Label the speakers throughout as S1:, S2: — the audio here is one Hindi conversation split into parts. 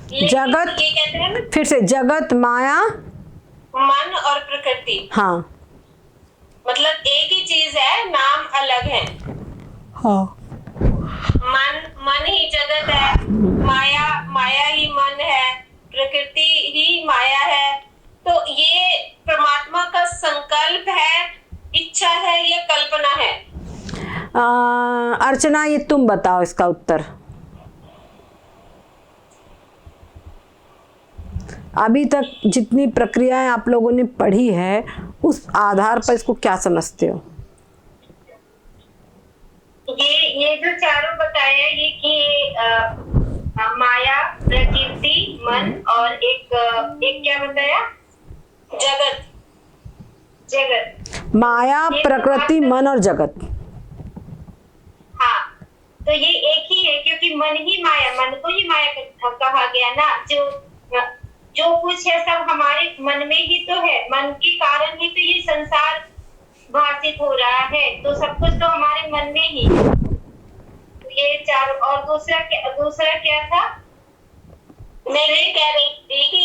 S1: जगत,
S2: ये कहते हैं ना,
S1: फिर से जगत, माया,
S2: मन और प्रकृति,
S1: हाँ
S2: मतलब एक ही चीज है, नाम अलग है।
S1: हाँ
S2: मन ही जगत है, माया ही मन है, प्रकृति ही माया है। तो ये परमात्मा का संकल्प है, इच्छा है या कल्पना है?
S1: अर्चना, ये तुम बताओ इसका उत्तर। अभी तक जितनी प्रक्रियाएं आप लोगों ने पढ़ी है उस आधार पर इसको क्या समझते हो?
S2: ये जो चारों बताए हैं, ये कि माया, प्रकृति, मन और एक क्या बताया? जगत।
S1: माया, प्रकृति, मन और जगत।
S2: हाँ, तो ये एक ही है, क्योंकि मन ही माया, मन को ही माया कहा गया ना। जो कुछ है सब हमारे मन में ही तो है, मन के कारण ही तो ये संसार भाषित हो रहा है, तो सब कुछ तो हमारे मन में ही। तो ये चार, और दूसरा क्या था? मैं ये कह रही थी कि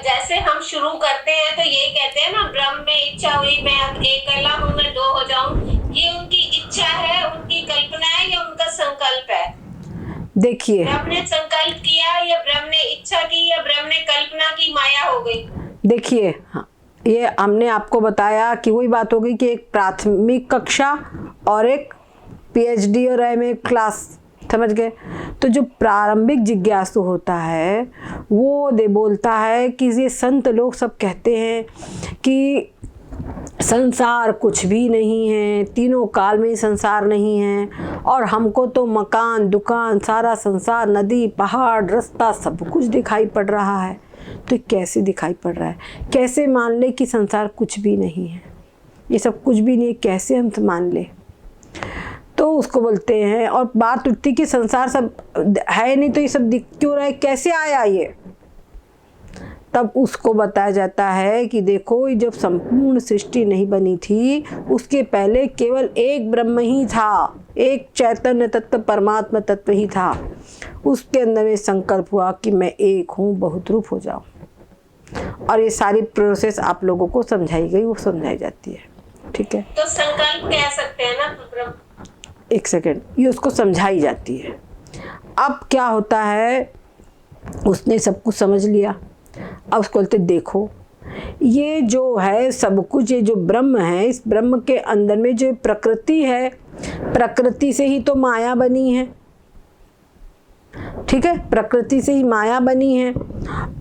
S2: जैसे हम शुरू करते हैं तो ये कहते हैं ना, ब्रह्म में इच्छा हुई, मैं अब एक अल्लाह हूँ, मैं दो हो जाऊं। ये उनकी इच्छा है, उनकी कल्पना है या उनका संकल्प है?
S1: देखिए,
S2: ब्रह्म ने संकल्प किया या ब्रह्म ने इच्छा की या ब्रह्म ने कल्पना की, माया हो गई?
S1: देखिए, ये हमने आपको बताया कि वही बात हो गई कि एक प्राथमिक कक्षा और एक पीएचडी और एमए क्लास, समझ गए? तो जो प्रारंभिक जिज्ञासु होता है वो बोलता है कि ये संत लोग सब कहते हैं कि संसार कुछ भी नहीं है, तीनों काल में संसार नहीं है, और हमको तो मकान, दुकान, सारा संसार, नदी, पहाड़, रास्ता सब कुछ दिखाई पड़ रहा है। तो कैसे दिखाई पड़ रहा है? कैसे मान ले कि संसार कुछ भी नहीं है? ये सब कुछ भी नहीं है, कैसे हम मान ले? तो उसको बोलते हैं, और बात उठती कि संसार सब है नहीं तो ये सब दिख क्यों रहा है, कैसे आया ये? तब उसको बताया जाता है कि देखो, जब संपूर्ण सृष्टि नहीं बनी थी उसके पहले केवल एक ब्रह्म ही था, एक चैतन्य तत्व, परमात्मा तत्व ही था। उसके अंदर में संकल्प हुआ कि मैं एक हूँ, बहुत रूप हो जाऊँ, और ये सारी प्रोसेस आप लोगों को समझाई गई, वो समझाई जाती है। ठीक है,
S2: तो संकल्प कह सकते हैं ना?
S1: एक सेकेंड, ये उसको समझाई जाती है। अब क्या होता है, उसने सब कुछ समझ लिया। अब उसको बोलते देखो, ये जो है सब कुछ, ये जो ब्रह्म है, इस ब्रह्म के अंदर में जो प्रकृति है, प्रकृति से ही तो माया बनी है। ठीक है, प्रकृति से ही माया बनी है,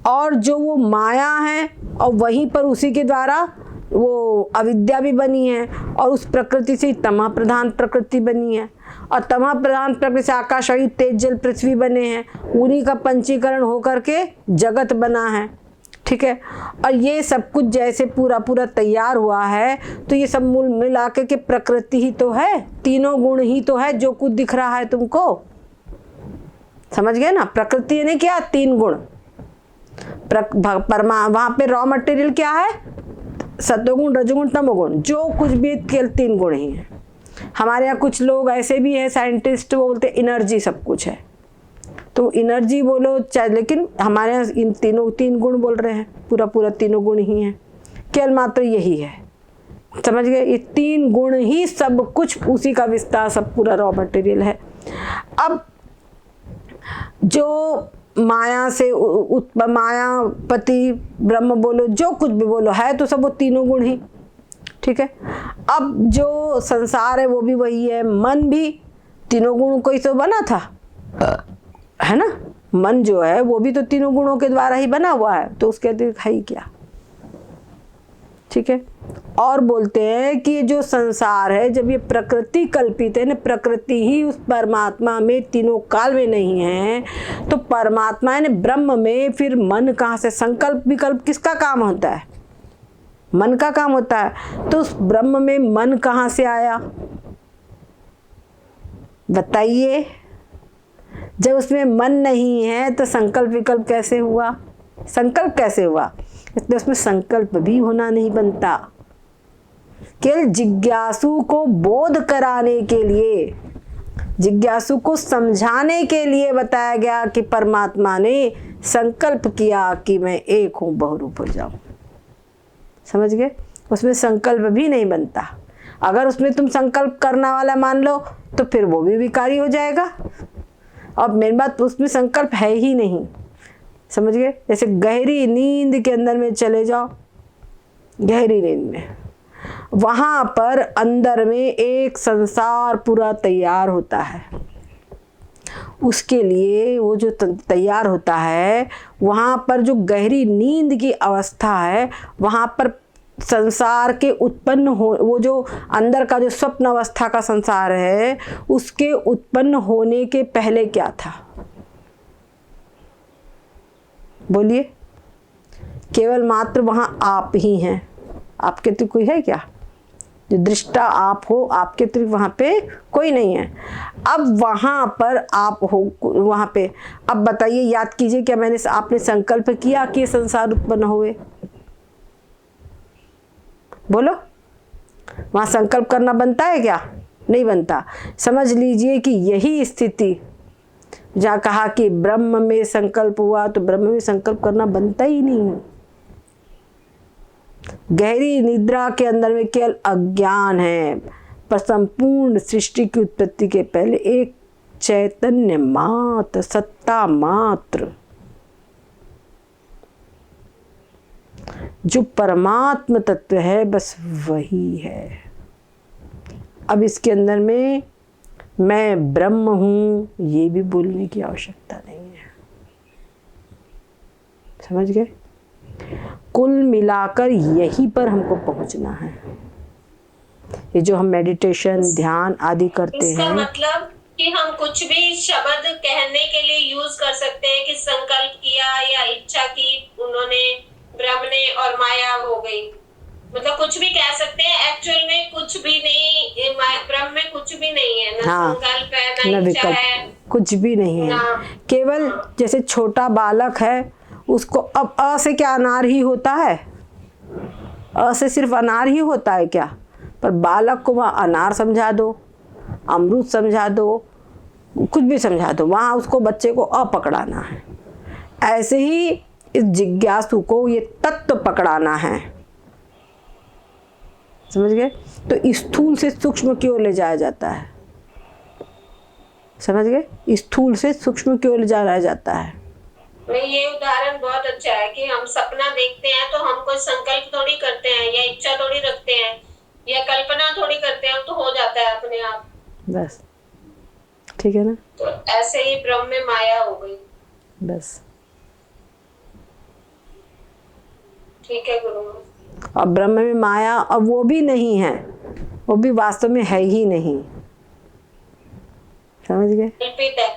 S1: और जो वो माया है और वहीं पर उसी के द्वारा वो अविद्या भी बनी है, और उस प्रकृति से तमः प्रधान प्रकृति बनी है, और तमः प्रधान प्रकृति से आकाश, वायु, तेज, जल, पृथ्वी बने हैं। उन्हीं का पंचीकरण होकर के जगत बना है। ठीक है, और ये सब कुछ जैसे पूरा पूरा तैयार हुआ है, तो ये सब मूल मिला के प्रकृति ही तो है, तीनों गुण ही तो है जो कुछ दिख रहा है तुमको। समझ गए ना? प्रकृति ने क्या, तीन गुण। वहां पे रॉ मटेरियल क्या है? सत्वगुण, रजोगुण, तमोगुण, जो कुछ भी केवल तीन गुण ही हैं। हमारे यहाँ कुछ लोग ऐसे भी हैं साइंटिस्ट, वो बोलते एनर्जी सब कुछ है, तो एनर्जी बोलो चाहे, लेकिन हमारे यहाँ इन तीन गुण बोल रहे हैं, पूरा पूरा तीनों गुण ही हैं, केवल मात्र यही है। समझ गए? ये तीन गुण ही सब कुछ, उसी का विस्तार, सब पूरा रॉ मटेरियल है। अब जो माया से मायापति ब्रह्म बोलो, जो कुछ भी बोलो, है तो सब वो तीनों गुण ही। ठीक है, अब जो संसार है वो भी वही है, मन भी तीनों गुणों को ही तो बना था, है ना? मन जो है वो भी तो तीनों गुणों के द्वारा ही बना हुआ है, तो उसके अतिरिक्त है ही क्या? ठीक है, और बोलते हैं कि जो संसार है, जब ये प्रकृति कल्पित है ना, प्रकृति ही उस परमात्मा में तीनों काल में नहीं है, तो परमात्मा है ना ब्रह्म में फिर मन कहाँ से? संकल्प विकल्प किसका काम होता है? मन का काम होता है। तो उस ब्रह्म में मन कहाँ से आया बताइए? जब उसमें मन नहीं है तो संकल्प विकल्प कैसे हुआ? संकल्प कैसे हुआ? इसलिए उसमें संकल्प भी होना नहीं बनता। केवल जिज्ञासु को बोध कराने के लिए जिज्ञासु को समझाने के लिए बताया गया कि परमात्मा ने संकल्प किया कि मैं एक हूँ, बहुरूप हो जाऊं। समझ गए? उसमें संकल्प भी नहीं बनता। अगर उसमें तुम संकल्प करना वाला मान लो तो फिर वो भी विकारी हो जाएगा। अब मेन बात, उसमें संकल्प है ही नहीं। समझ गए? जैसे गहरी नींद के अंदर में चले जाओ, गहरी नींद में, वहां पर अंदर में एक संसार पूरा तैयार होता है। उसके लिए वो जो तैयार होता है, वहां पर जो गहरी नींद की अवस्था है, वहां पर संसार के उत्पन्न हो, वो जो अंदर का जो स्वप्न अवस्था का संसार है, उसके उत्पन्न होने के पहले क्या था? बोलिए। केवल मात्र वहां आप ही हैं। आपके तो कोई है क्या? जो दृष्टा आप हो, आपके तो वहां पे कोई नहीं है। अब वहां पर आप हो, वहां पे अब बताइए, याद कीजिए, क्या आपने संकल्प किया कि संसार उत्पन्न हुए? बोलो। वहां संकल्प करना बनता है क्या? नहीं बनता। समझ लीजिए कि यही स्थिति जहाँ कहा कि ब्रह्म में संकल्प हुआ, तो ब्रह्म में संकल्प करना बनता ही नहीं। गहरी निद्रा के अंदर में केवल अज्ञान है, पर संपूर्ण सृष्टि की उत्पत्ति के पहले एक चैतन्य मात्र, सत्ता मात्र, जो परमात्म तत्व है, बस वही है। अब इसके अंदर में मैं ब्रह्म हूं, ये भी बोलने की आवश्यकता नहीं है। समझ गए? कुल मिलाकर यहीं पर हमको पहुंचना है। ये जो हम मेडिटेशन, ध्यान आदि करते हैं,
S2: इसका मतलब कि हम कुछ भी शब्द कहने के लिए यूज कर सकते हैं कि संकल्प किया या इच्छा की उन्होंने, ब्रह्म ने, और माया हो गई, मतलब कुछ भी कह सकते हैं। एक्चुअल में कुछ भी नहीं, ब्रह्म में कुछ भी नहीं है, ना
S1: हाँ,
S2: संकल्प है, ना इच्छा है,
S1: कुछ भी नहीं है। केवल जैसे छोटा बालक है, उसको अब अ से क्या अनार ही होता है? अ से सिर्फ अनार ही होता है क्या? पर बालक को वहाँ अनार समझा दो, अमरूद समझा दो, कुछ भी समझा दो, वहाँ उसको, बच्चे को अ पकड़ाना है। ऐसे ही इस जिज्ञासु को ये तत्व पकड़ाना है। समझ गए? तो स्थूल से सूक्ष्म की ओर ले जाया जाता है। समझ गए? स्थूल से सूक्ष्म की ओर ले जाया जाता है।
S2: नहीं, ये उदाहरण बहुत अच्छा है कि हम सपना देखते हैं तो हम कोई संकल्प थोड़ी करते हैं या इच्छा थोड़ी रखते हैं या कल्पना थोड़ी करते हैं, तो हो जाता है अपने आप। बस
S1: ठीक है ना?
S2: तो ऐसे ही ब्रह्म में माया हो गई।
S1: बस
S2: ठीक है गुरु।
S1: अब ब्रह्म में माया, अब वो भी नहीं है, वो भी वास्तव में है ही नहीं। समझ गए?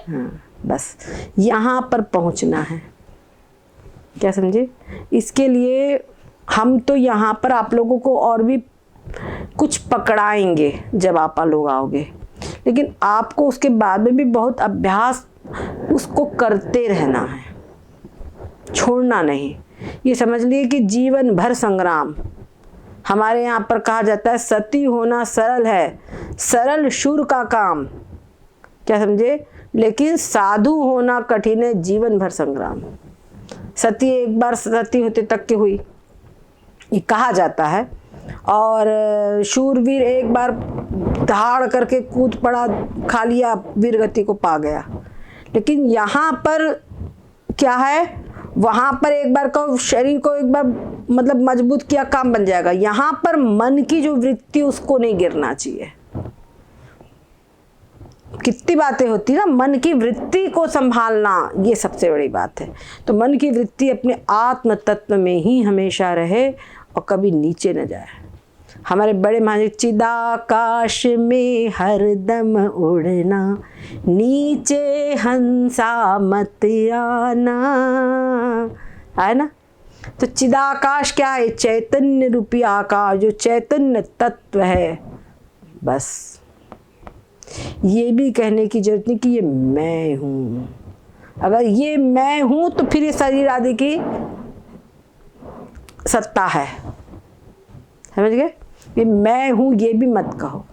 S1: हाँ, बस यहाँ पर पहुँचना है। क्या समझे? इसके लिए हम तो यहाँ पर आप लोगों को और भी कुछ पकड़ाएंगे जब आप लोग आओगे, लेकिन आपको उसके बाद में भी बहुत अभ्यास उसको करते रहना है, छोड़ना नहीं। ये समझ लिए कि जीवन भर संग्राम। हमारे यहाँ पर कहा जाता है सती होना सरल है, सरल शूर का काम। क्या समझे? लेकिन साधु होना कठिन है, जीवन भर संग्राम। सती एक बार सती होते तक की हुई, ये कहा जाता है, और शूरवीर एक बार दहाड़ करके कूद पड़ा, खा लिया, वीरगति को पा गया। लेकिन यहाँ पर क्या है? वहाँ पर एक बार को शरीर को एक बार मतलब मजबूत किया, काम बन जाएगा। यहाँ पर मन की जो वृत्ति, उसको नहीं गिरना चाहिए। कितनी बातें होती है ना, मन की वृत्ति को संभालना, ये सबसे बड़ी बात है। तो मन की वृत्ति अपने आत्म तत्व में ही हमेशा रहे और कभी नीचे न जाए। हमारे बड़े महाराज, चिदाकाश में हरदम उड़ना, नीचे हंसा मत आना, है ना? तो चिदाकाश क्या है? चैतन्य रूपी आकाश, जो चैतन्य तत्व है। बस ये भी कहने की जरूरत नहीं कि ये मैं हूं। अगर ये मैं हूं तो फिर ये शरीर आदि की सत्ता है। समझ गए? ये मैं हूं, ये भी मत कहो।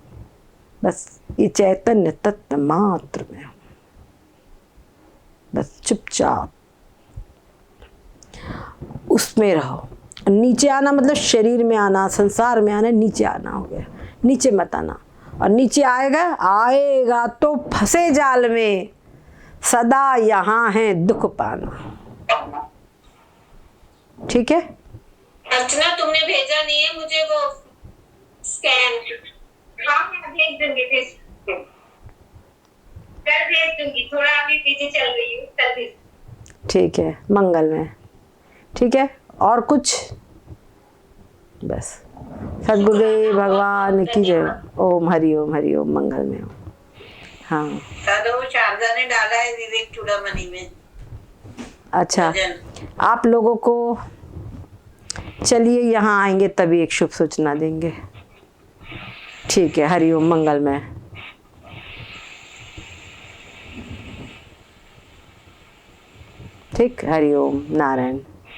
S1: बस ये चैतन्य तत्व मात्र में हो, बस चुपचाप उसमें रहो। नीचे आना मतलब शरीर में आना, संसार में आना, नीचे आना हो गया, नीचे मत आना। और नीचे आएगा तो फंसे जाल में, सदा यहाँ है दुख पाना। ठीक है
S2: अर्चना, तुमने भेजा नहीं है मुझे वो स्कैन? हाँ भेज दूंगी, कल भेज दूंगी, थोड़ा अभी पीछे चल रही हूँ, कल भेज।
S1: ठीक है, मंगल में। ठीक है, और कुछ? बस सद्गुरुदेव भगवान की जय। ओम हरि ओम, हरि ओम, मंगल में हो। हाँ
S2: दादा, वो शारदा ने डाला है विवेक चूड़ामणि में।
S1: अच्छा, आप लोगों को चलिए यहाँ आएंगे तभी एक शुभ सूचना देंगे। ठीक है, हरि ओम, मंगल में। ठीक, हरि ओम, नारायण।